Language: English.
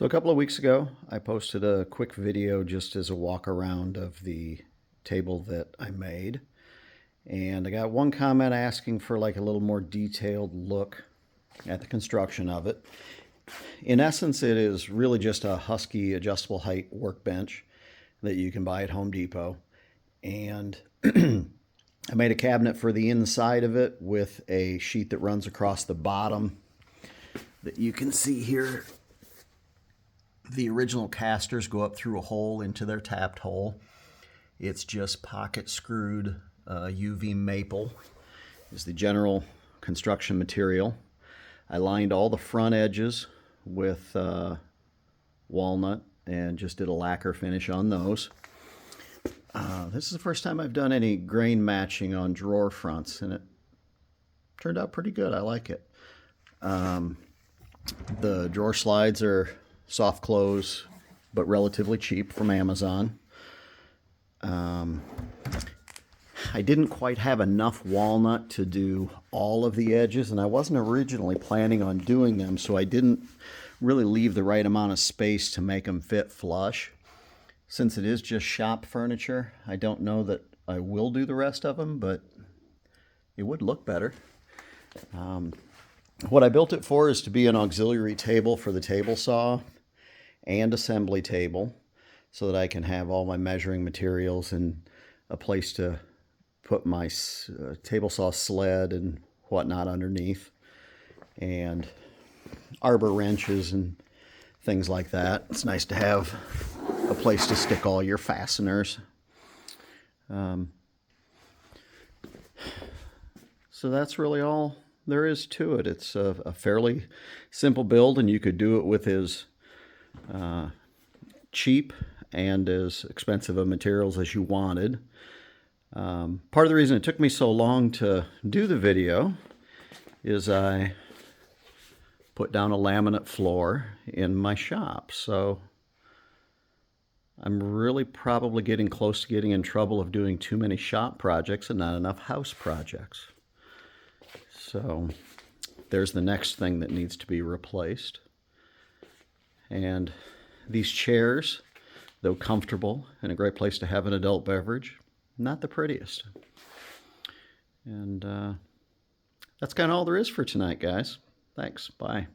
So a couple of weeks ago, I posted a quick video just as a walk around of the table that I made. And I got one comment asking for like a little more detailed look at the construction of it. In essence, it is really just a Husky adjustable height workbench that you can buy at Home Depot. And I made a cabinet for the inside of it with a sheet that runs across the bottom that you can see here. The original casters go up through a hole into their tapped hole. It's just pocket screwed UV maple is the general construction material. I lined all the front edges with walnut and just did a lacquer finish on those. This is the first time I've done any grain matching on drawer fronts, and it turned out pretty good. I like it. The drawer slides are soft close, but relatively cheap from Amazon. I didn't quite have enough walnut to do all of the edges, and I wasn't originally planning on doing them, so I didn't really leave the right amount of space to make them fit flush. Since it is just shop furniture, I don't know that I will do the rest of them, but it would look better. What I built it for is to be an auxiliary table for the table saw and assembly table, so that I can have all my measuring materials and a place to put my table saw sled and whatnot underneath, and arbor wrenches and things like that. It's nice to have a place to stick all your fasteners. So that's really all there is to it. It's a fairly simple build, and you could do it with as cheap and as expensive of materials as you wanted. Part of the reason it took me so long to do the video is I put down a laminate floor in my shop, so I'm really probably getting close to getting in trouble of doing too many shop projects and not enough house projects. So there's the next thing that needs to be replaced. And these chairs, though comfortable and a great place to have an adult beverage, not the prettiest. And that's kind of all there is for tonight, guys. Thanks. Bye.